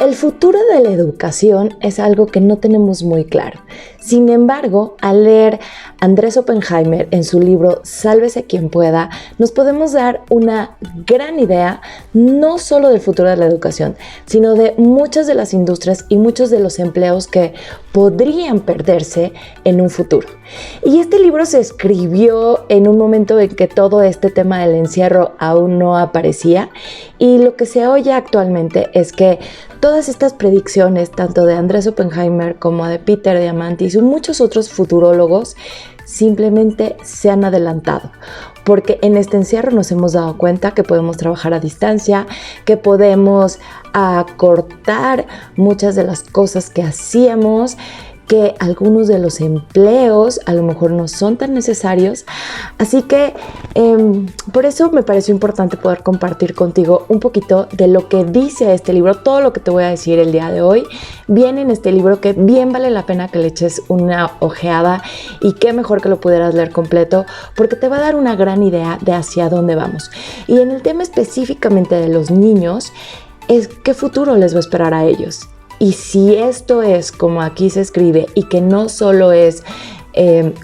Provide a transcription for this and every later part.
El futuro de la educación es algo que no tenemos muy claro. Sin embargo, al leer Andrés Oppenheimer en su libro Sálvese quien pueda, nos podemos dar una gran idea no solo del futuro de la educación, sino de muchas de las industrias y muchos de los empleos que podrían perderse en un futuro. Y este libro se escribió en un momento en que todo este tema del encierro aún no aparecía, y lo que se oye actualmente es que todas estas predicciones, tanto de Andrés Oppenheimer como de Peter Diamandis y muchos otros futurólogos, simplemente se han adelantado, porque en este encierro nos hemos dado cuenta que podemos trabajar a distancia, que podemos acortar muchas de las cosas que hacíamos, que algunos de los empleos a lo mejor no son tan necesarios. Así que por eso me pareció importante poder compartir contigo un poquito de lo que dice este libro. Todo lo que te voy a decir el día de hoy viene en este libro, que bien vale la pena que le eches una ojeada, y qué mejor que lo pudieras leer completo, porque te va a dar una gran idea de hacia dónde vamos. Y en el tema específicamente de los niños, es qué futuro les va a esperar a ellos. Y si esto es como aquí se escribe, y que no solo es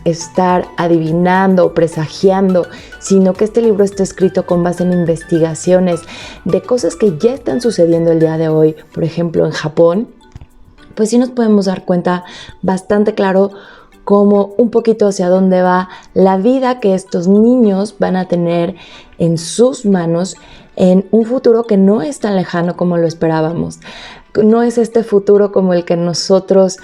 estar adivinando o presagiando, sino que este libro está escrito con base en investigaciones de cosas que ya están sucediendo el día de hoy, por ejemplo en Japón, pues sí nos podemos dar cuenta bastante claro como un poquito hacia dónde va la vida que estos niños van a tener en sus manos en un futuro que no es tan lejano como lo esperábamos. No es este futuro como el que nosotros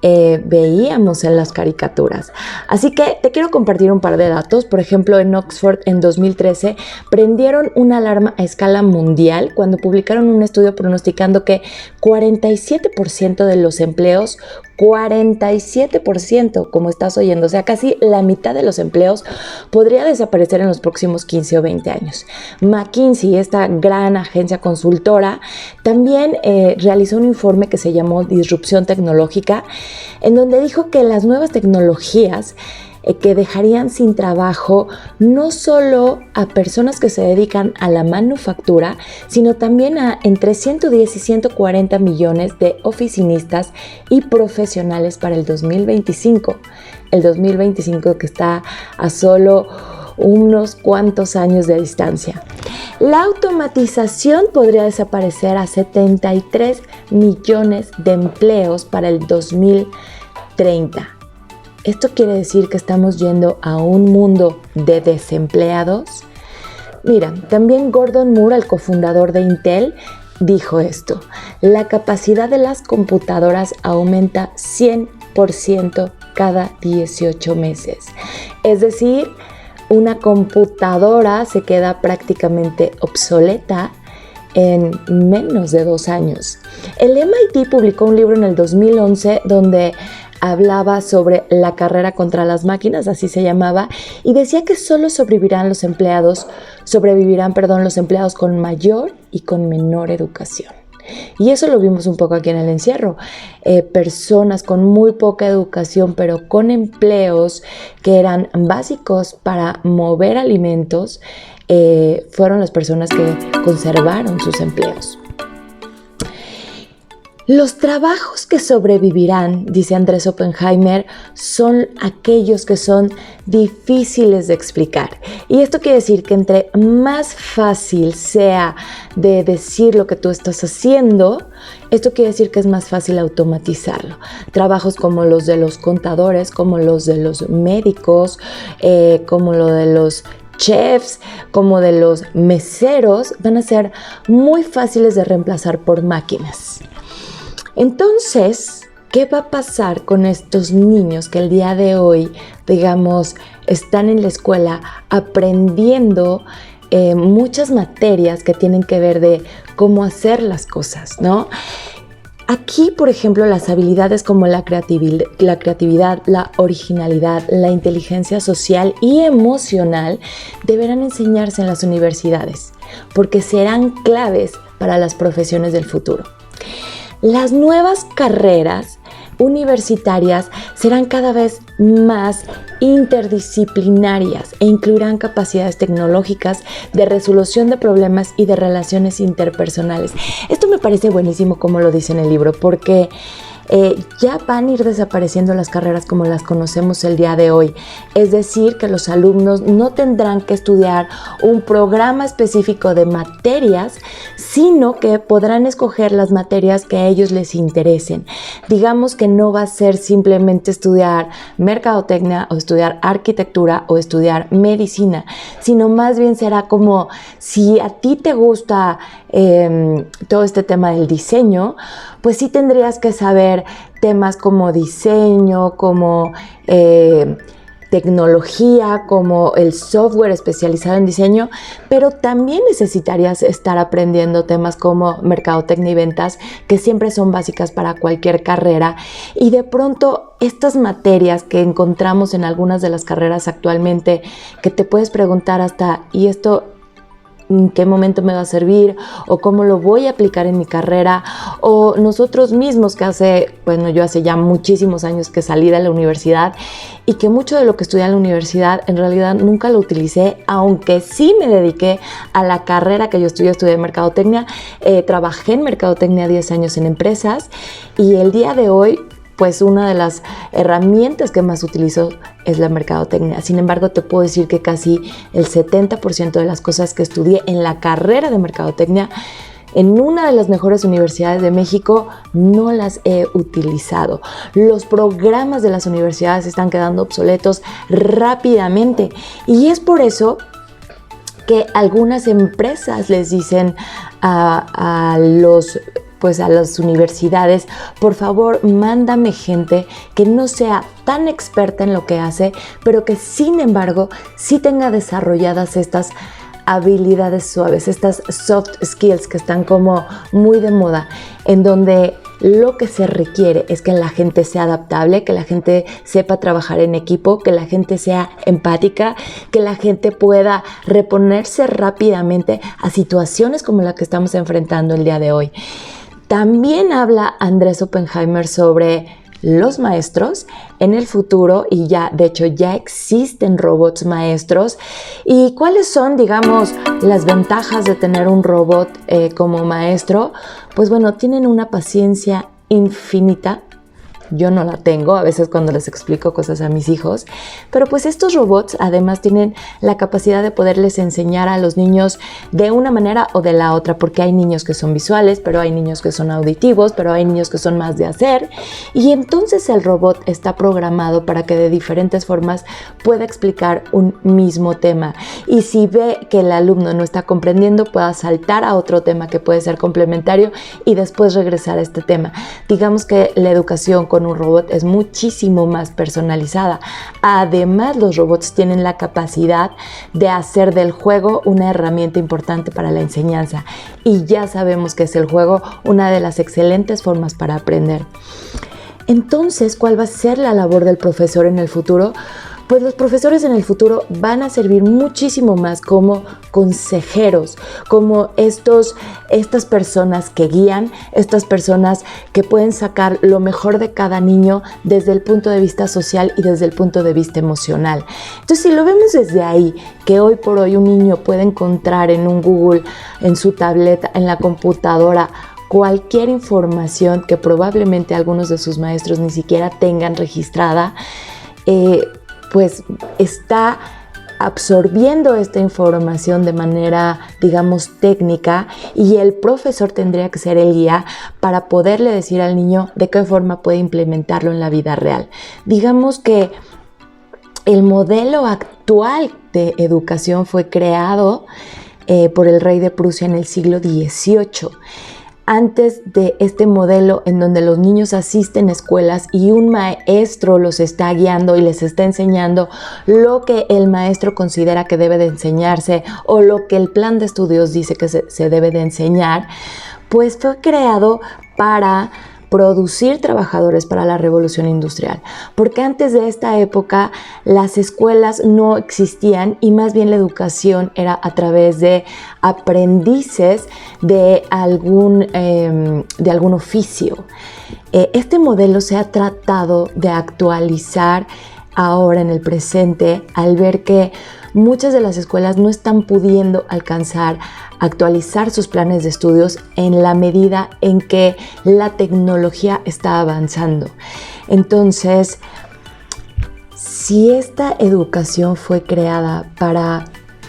veíamos en las caricaturas. Así que te quiero compartir un par de datos. Por ejemplo, en Oxford en 2013 prendieron una alarma a escala mundial cuando publicaron un estudio pronosticando que 47% de los empleos, 47%, como estás oyendo, o sea, casi la mitad de los empleos podría desaparecer en los próximos 15 o 20 años. McKinsey, esta gran agencia consultora, también realizó un informe que se llamó Disrupción Tecnológica, en donde dijo que las nuevas tecnologías que dejarían sin trabajo no solo a personas que se dedican a la manufactura, sino también a entre 110 y 140 millones de oficinistas y profesionales para el 2025. El 2025 que está a solo unos cuantos años de distancia. La automatización podría desaparecer a 73 millones de empleos para el 2030. ¿Esto quiere decir que estamos yendo a un mundo de desempleados? Mira, también Gordon Moore, el cofundador de Intel, dijo esto: la capacidad de las computadoras aumenta 100% cada 18 meses. Es decir, una computadora se queda prácticamente obsoleta en menos de 2 años. El MIT publicó un libro en el 2011 donde hablaba sobre la carrera contra las máquinas, así se llamaba, y decía que solo sobrevivirán los empleados con mayor y con menor educación. Y eso lo vimos un poco aquí en el encierro. Personas con muy poca educación, pero con empleos que eran básicos para mover alimentos, fueron las personas que conservaron sus empleos. Los trabajos que sobrevivirán, dice Andrés Oppenheimer, son aquellos que son difíciles de explicar. Y esto quiere decir que entre más fácil sea de decir lo que tú estás haciendo, esto quiere decir que es más fácil automatizarlo. Trabajos como los de los contadores, como los de los médicos, como lo de los chefs, como de los meseros, van a ser muy fáciles de reemplazar por máquinas. Entonces, ¿qué va a pasar con estos niños que el día de hoy, digamos, están en la escuela aprendiendo muchas materias que tienen que ver de cómo hacer las cosas, ¿no? Aquí, por ejemplo, las habilidades como la creatividad, la originalidad, la inteligencia social y emocional deberán enseñarse en las universidades, porque serán claves para las profesiones del futuro. Las nuevas carreras universitarias serán cada vez más interdisciplinarias e incluirán capacidades tecnológicas de resolución de problemas y de relaciones interpersonales. Esto me parece buenísimo como lo dice en el libro, porque ya van a ir desapareciendo las carreras como las conocemos el día de hoy. Es decir, que los alumnos no tendrán que estudiar un programa específico de materias, sino que podrán escoger las materias que a ellos les interesen. Digamos que no va a ser simplemente estudiar mercadotecnia o estudiar arquitectura o estudiar medicina, sino más bien será como si a ti te gusta todo este tema del diseño, pues sí tendrías que saber temas como diseño, como tecnología, como el software especializado en diseño, pero también necesitarías estar aprendiendo temas como mercadotecnia y ventas, que siempre son básicas para cualquier carrera. Y de pronto estas materias que encontramos en algunas de las carreras actualmente, que te puedes preguntar hasta, ¿y esto en qué momento me va a servir? ¿O cómo lo voy a aplicar en mi carrera? O nosotros mismos que yo hace ya muchísimos años que salí de la universidad y que mucho de lo que estudié en la universidad en realidad nunca lo utilicé, aunque sí me dediqué a la carrera que yo estudié mercadotecnia. Trabajé en mercadotecnia 10 años en empresas y el día de hoy pues una de las herramientas que más utilizo es la mercadotecnia. Sin embargo, te puedo decir que casi el 70% de las cosas que estudié en la carrera de mercadotecnia en una de las mejores universidades de México no las he utilizado. Los programas de las universidades están quedando obsoletos rápidamente y es por eso que algunas empresas les dicen a las universidades, por favor, mándame gente que no sea tan experta en lo que hace, pero que sin embargo sí tenga desarrolladas estas habilidades suaves, estas soft skills que están como muy de moda, en donde lo que se requiere es que la gente sea adaptable, que la gente sepa trabajar en equipo, que la gente sea empática, que la gente pueda reponerse rápidamente a situaciones como la que estamos enfrentando el día de hoy. También habla Andrés Oppenheimer sobre los maestros en el futuro y de hecho ya existen robots maestros. ¿Y cuáles son, digamos, las ventajas de tener un robot como maestro? Pues bueno, tienen una paciencia infinita. Yo no la tengo a veces cuando les explico cosas a mis hijos, pero pues estos robots además tienen la capacidad de poderles enseñar a los niños de una manera o de la otra, porque hay niños que son visuales, pero hay niños que son auditivos, pero hay niños que son más de hacer, y entonces el robot está programado para que de diferentes formas pueda explicar un mismo tema, y si ve que el alumno no está comprendiendo, pueda saltar a otro tema que puede ser complementario y después regresar a este tema. Digamos que la educación con un robot es muchísimo más personalizada. Además, los robots tienen la capacidad de hacer del juego una herramienta importante para la enseñanza, y ya sabemos que es el juego una de las excelentes formas para aprender. Entonces, ¿cuál va a ser la labor del profesor en el futuro? Pues los profesores en el futuro van a servir muchísimo más como consejeros, como estas personas que guían, estas personas que pueden sacar lo mejor de cada niño desde el punto de vista social y desde el punto de vista emocional. Entonces, si lo vemos desde ahí, que hoy por hoy un niño puede encontrar en un Google, en su tableta, en la computadora, cualquier información que probablemente algunos de sus maestros ni siquiera tengan registrada, pues está absorbiendo esta información de manera, digamos, técnica, y el profesor tendría que ser el guía para poderle decir al niño de qué forma puede implementarlo en la vida real. Digamos que el modelo actual de educación fue creado por el rey de Prusia en el siglo XVIII. Antes de este modelo en donde los niños asisten a escuelas y un maestro los está guiando y les está enseñando lo que el maestro considera que debe de enseñarse o lo que el plan de estudios dice que se debe de enseñar, pues fue creado para producir trabajadores para la revolución industrial, porque antes de esta época las escuelas no existían y más bien la educación era a través de aprendices de algún oficio. Este modelo se ha tratado de actualizar ahora en el presente al ver que muchas de las escuelas no están pudiendo actualizar sus planes de estudios en la medida en que la tecnología está avanzando. Entonces, si esta educación fue creada para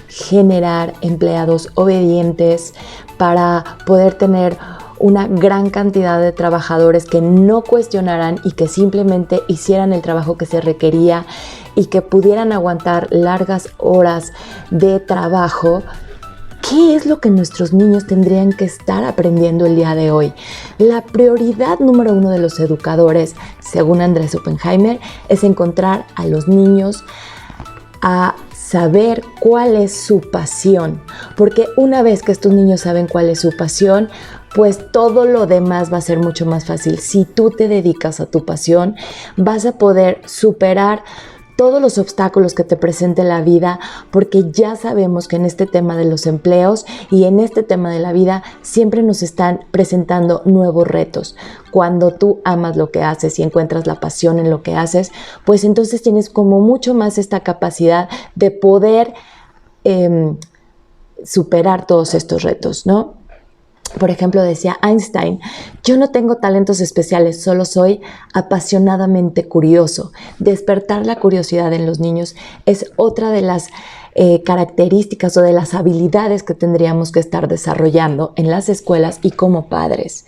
generar empleados obedientes, para poder tener una gran cantidad de trabajadores que no cuestionaran y que simplemente hicieran el trabajo que se requería y que pudieran aguantar largas horas de trabajo, ¿qué es lo que nuestros niños tendrían que estar aprendiendo el día de hoy? La prioridad número 1 de los educadores, según Andrés Oppenheimer, es encontrar a los niños a saber cuál es su pasión, porque una vez que estos niños saben cuál es su pasión, pues todo lo demás va a ser mucho más fácil. Si tú te dedicas a tu pasión, vas a poder superar todos los obstáculos que te presente la vida, porque ya sabemos que en este tema de los empleos y en este tema de la vida siempre nos están presentando nuevos retos. Cuando tú amas lo que haces y encuentras la pasión en lo que haces, pues entonces tienes como mucho más esta capacidad de poder superar todos estos retos, ¿no? Por ejemplo, decía Einstein, yo no tengo talentos especiales, solo soy apasionadamente curioso. Despertar la curiosidad en los niños es otra de las características o de las habilidades que tendríamos que estar desarrollando en las escuelas y como padres.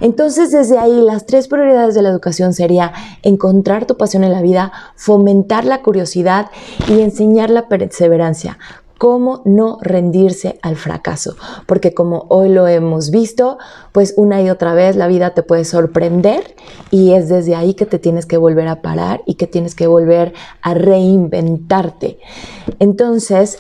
Entonces, desde ahí, las 3 prioridades de la educación sería encontrar tu pasión en la vida, fomentar la curiosidad y enseñar la perseverancia. Cómo no rendirse al fracaso, porque como hoy lo hemos visto, pues una y otra vez la vida te puede sorprender y es desde ahí que te tienes que volver a parar y que tienes que volver a reinventarte. Entonces,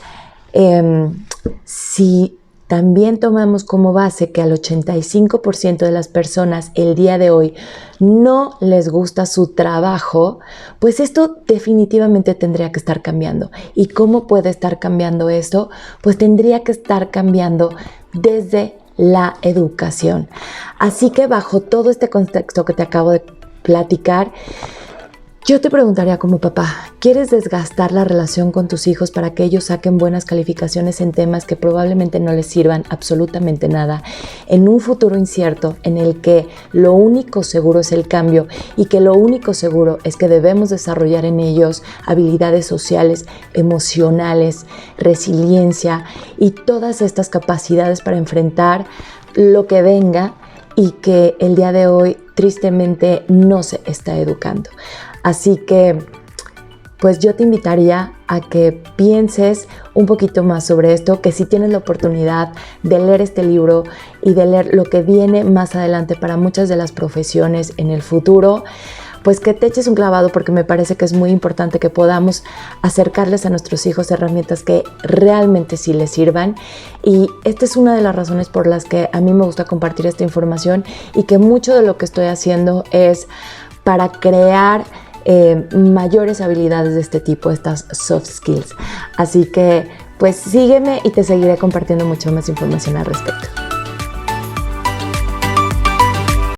si también tomamos como base que al 85% de las personas el día de hoy no les gusta su trabajo, pues esto definitivamente tendría que estar cambiando. ¿Y cómo puede estar cambiando esto? Pues tendría que estar cambiando desde la educación. Así que bajo todo este contexto que te acabo de platicar, yo te preguntaría como papá, ¿quieres desgastar la relación con tus hijos para que ellos saquen buenas calificaciones en temas que probablemente no les sirvan absolutamente nada? En un futuro incierto en el que lo único seguro es el cambio y que lo único seguro es que debemos desarrollar en ellos habilidades sociales, emocionales, resiliencia y todas estas capacidades para enfrentar lo que venga y que el día de hoy tristemente no se está educando. Así que, pues yo te invitaría a que pienses un poquito más sobre esto, que si tienes la oportunidad de leer este libro y de leer lo que viene más adelante para muchas de las profesiones en el futuro, pues que te eches un clavado, porque me parece que es muy importante que podamos acercarles a nuestros hijos herramientas que realmente sí les sirvan. Y esta es una de las razones por las que a mí me gusta compartir esta información y que mucho de lo que estoy haciendo es para crear mayores habilidades de este tipo, estas soft skills. Así que pues sígueme y te seguiré compartiendo mucho más información al respecto.